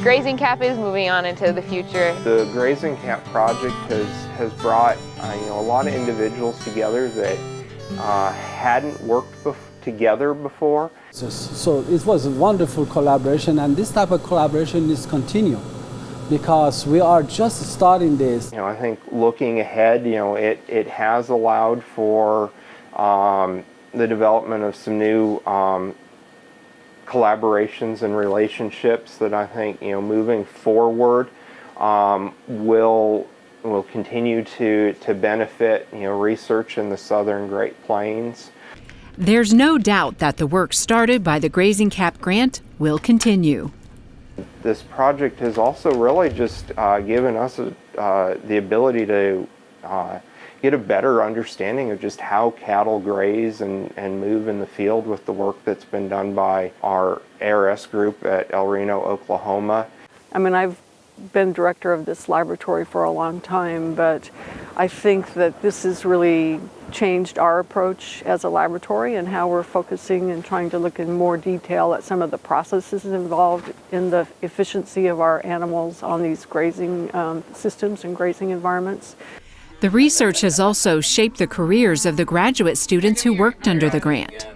Grazing Cap is moving on into the future. The Grazing Cap project has brought a lot of individuals together that hadn't worked together before. So it was a wonderful collaboration, and this type of collaboration is continue because we are just starting this. I think looking ahead, it has allowed for the development of some new collaborations and relationships that I think, moving forward will continue to benefit, research in the southern Great Plains. There's no doubt that the work started by the Grazing Cap grant will continue. This project has also really just given us the ability to get a better understanding of just how cattle graze and move in the field with the work that's been done by our ARS group at El Reno, Oklahoma. I've been director of this laboratory for a long time, but I think that this has really changed our approach as a laboratory and how we're focusing and trying to look in more detail at some of the processes involved in the efficiency of our animals on these grazing systems and grazing environments. The research has also shaped the careers of the graduate students who worked under the grant.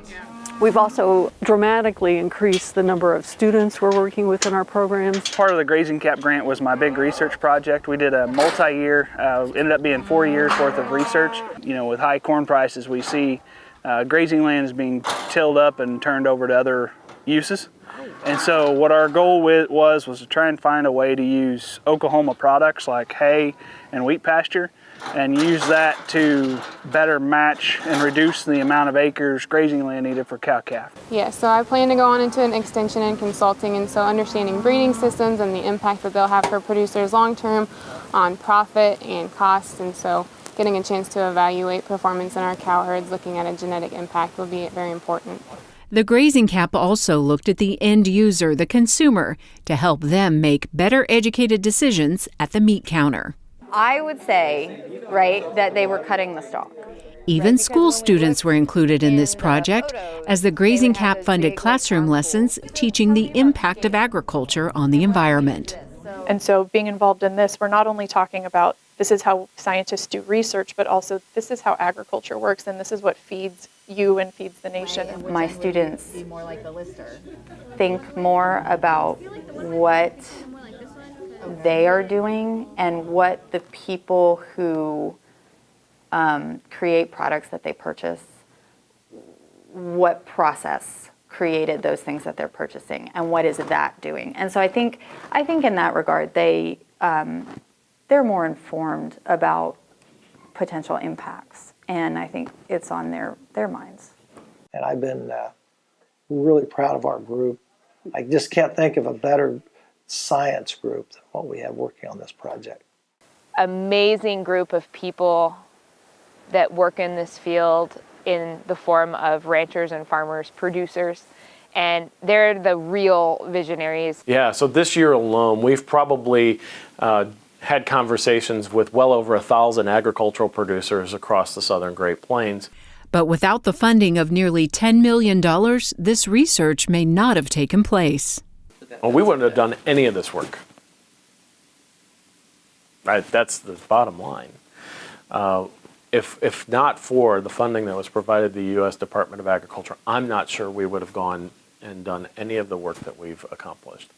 We've also dramatically increased the number of students we're working with in our programs. Part of the Grazing Cap grant was my big research project. We did a multi-year, ended up being 4 years worth of research. With high corn prices, we see grazing land is being tilled up and turned over to other uses. And so what our goal was to try and find a way to use Oklahoma products like hay and wheat pasture and use that to better match and reduce the amount of acres grazing land needed for cow-calf. Yeah, so I plan to go on into an extension in consulting, and so understanding breeding systems and the impact that they'll have for producers long-term on profit and cost, and so getting a chance to evaluate performance in our cow herds, looking at a genetic impact will be very important. The Grazing Cap also looked at the end user, the consumer, to help them make better educated decisions at the meat counter. I would say, that they were cutting the stock. Even school students were included in this project as the Grazing Cap funded classroom lessons teaching the impact of agriculture on the environment. And so being involved in this, we're not only talking about this is how scientists do research, but also this is how agriculture works, and this is what feeds you and feeds the nation. My students think more about what they are doing and what the people who create products that they purchase, what process created those things that they're purchasing, and what is that doing. And so I think in that regard, they're more informed about potential impacts, and I think it's on their minds. And I've been really proud of our group. I just can't think of a better science group than what we have working on this project. Amazing group of people that work in this field in the form of ranchers and farmers, producers, and they're the real visionaries. Yeah, so this year alone, we've probably had conversations with well over 1,000 agricultural producers across the southern Great Plains. But without the funding of nearly $10 million, this research may not have taken place. Well, we wouldn't have done any of this work. Right, that's the bottom line. If not for the funding that was provided to the U.S. Department of Agriculture, I'm not sure we would have gone and done any of the work that we've accomplished.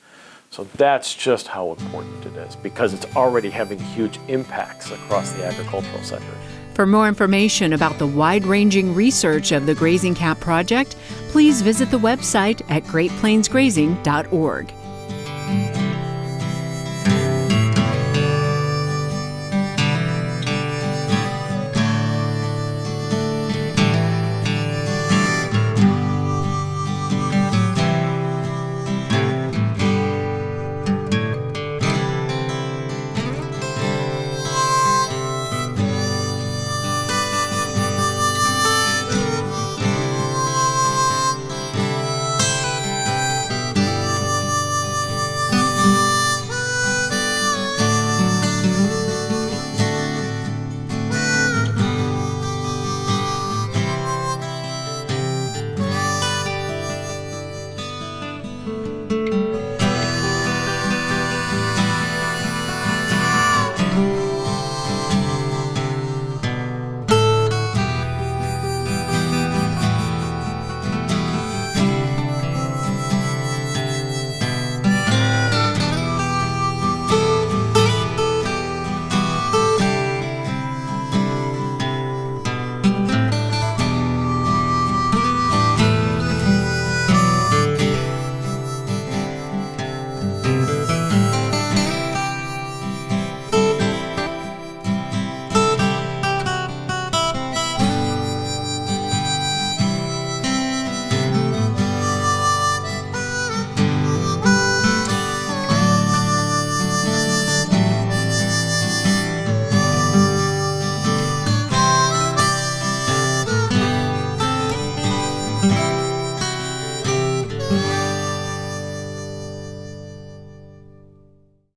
So that's just how important it is, because it's already having huge impacts across the agricultural sector. For more information about the wide-ranging research of the Grazing Cap project, please visit the website at greatplainsgrazing.org.